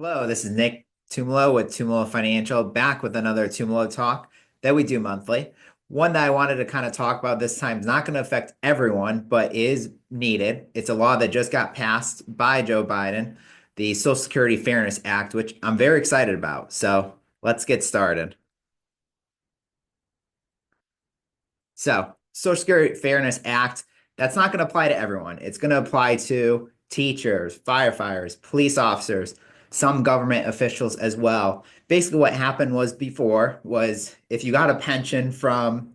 Hello, this is Nick Tumolo with Tumolo Financial, back with another Tumolo Talk that we do monthly. One that I wanted to kind of talk about this time is not going to affect everyone, but is needed. It's a law that just got passed by Joe Biden, the Social Security Fairness Act, which I'm very excited about. So let's get started. So, Social Security Fairness Act, that's not going to apply to everyone. It's going to apply to teachers, firefighters, police officers, some government officials as well. Basically, what happened was before was if you got a pension from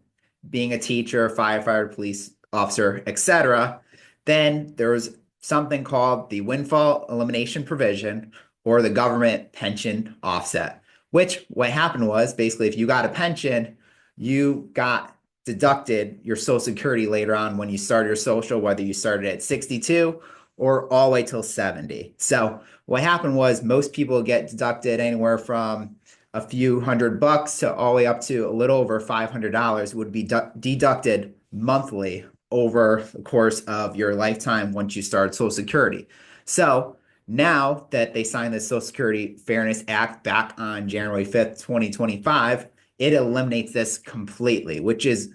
being a teacher, firefighter, police officer, etc., then there was something called the windfall elimination provision or the government pension offset, which what happened was basically if you got a pension, you got deducted your Social Security later on when you start your social, whether you started at 62 or all the way till 70. So what happened was most people get deducted anywhere from a few $100 to all the way up to a little over $500 would be deducted monthly over the course of your lifetime once you start Social Security. So now that they signed the Social Security Fairness Act back on January 5th, 2025, it eliminates this completely, which is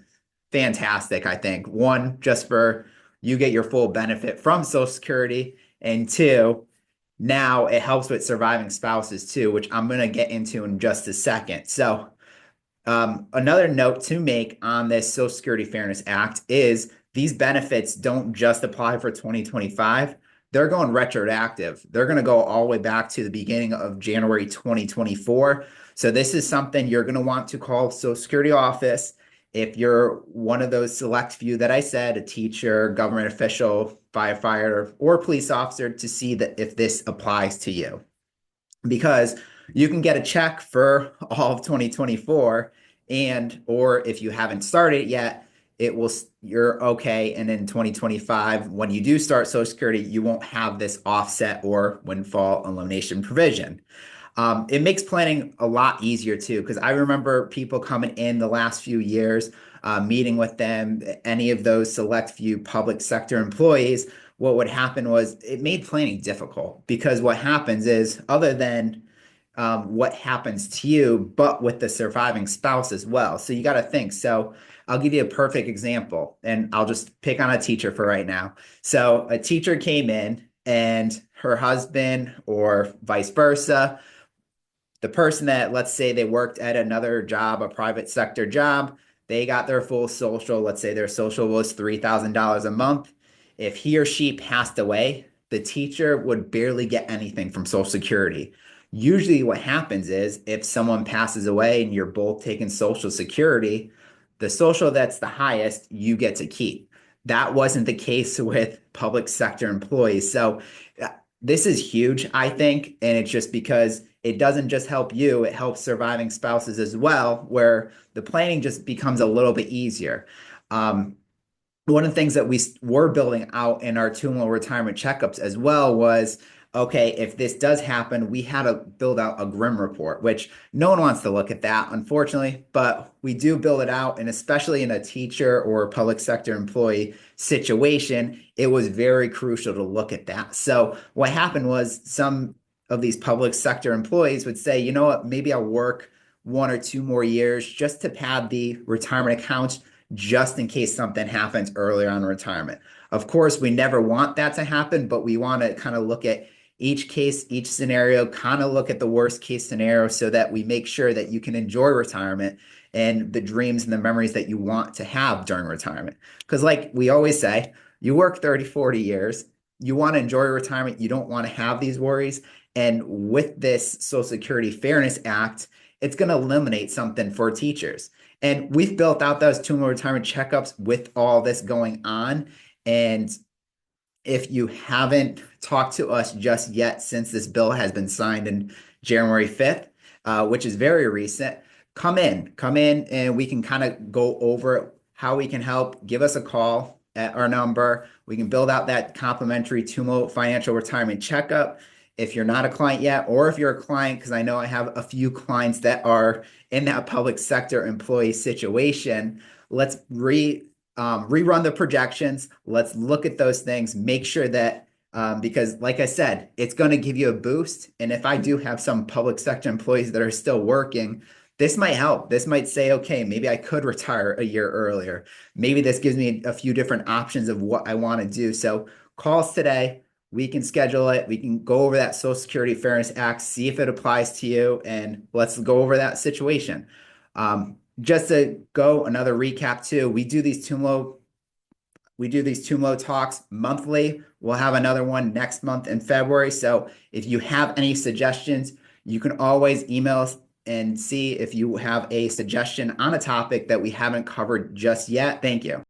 fantastic, I think. One, just for you get your full benefit from Social Security, and two, now it helps with surviving spouses too, which I'm going to get into in just a second. So, another note to make on this Social Security Fairness Act is these benefits don't just apply for 2025. They're going retroactive. They're going to go all the way back to the beginning of January 2024. So this is something you're going to want to call Social Security office if you're one of those select few that I said, a teacher, government official, firefighter, or police officer, to see that if this applies to you. Because you can get a check for all of 2024, and or if you haven't started yet, it will you're okay. And in 2025, when you do start Social Security, you won't have this offset or windfall elimination provision. It makes planning a lot easier too, because I remember people coming in the last few years, meeting with them, any of those select few public sector employees. What would happen was it made planning difficult because what happens is, other than what happens to you, but with the surviving spouse as well. So you got to think. So I'll give you a perfect example, and I'll just pick on a teacher for right now. So a teacher came in and her husband, or vice versa, the person that, let's say they worked at another job, a private sector job, they got their full social. Let's say their social was $3,000 a month. If he or she passed away, the teacher would barely get anything from Social Security. Usually, what happens is if someone passes away and you're both taking Social Security, the social that's the highest, you get to keep. That wasn't the case with public sector employees. So, this is huge, I think. And it's just because it doesn't just help you, it helps surviving spouses as well, where the planning just becomes a little bit easier. Um, One of the things that we were building out in our Tumolo retirement checkups as well was, okay, if this does happen, we had to build out a grim report, which no one wants to look at that, unfortunately, but we do build it out. And especially in a teacher or public sector employee situation, it was very crucial to look at that. So what happened was some of these public sector employees would say, you know what, maybe I'll work 1 or 2 more years just to pad the retirement accounts just in case something happens earlier on in retirement. Of course, we never want that to happen, but we want to kind of look at each case, each scenario, kind of look at the worst case scenario so that we make sure that you can enjoy retirement and the dreams and the memories that you want to have during retirement. Because, like we always say, you work 30, 40 years, you want to enjoy retirement, you don't want to have these worries. And with this Social Security Fairness Act, it's going to eliminate something for teachers. And we've built out those Tumolo retirement checkups with all this going on. And if you haven't talked to us just yet since this bill has been signed in January 5th, which is very recent, come in, and we can kind of go over how we can help. Give us a call at our number. We can build out that complimentary Tumolo financial retirement checkup. If you're not a client yet, or if you're a client, because I know I have a few clients that are in that public sector employee situation, let's rerun the projections. Let's look at those things, make sure that because like I said, it's going to give you a boost. And if I do have some public sector employees that are still working, this might help. This might say, okay, maybe I could retire a year earlier. Maybe this gives me a few different options of what I want to do. So call us today. We can schedule it. We can go over that Social Security Fairness Act, see if it applies to you, and let's go over that situation. Just to go another recap too, we do these Tumolo talks monthly. We'll have another one next month in February. So if you have any suggestions, you can always email us and see if you have a suggestion on a topic that we haven't covered just yet. Thank you.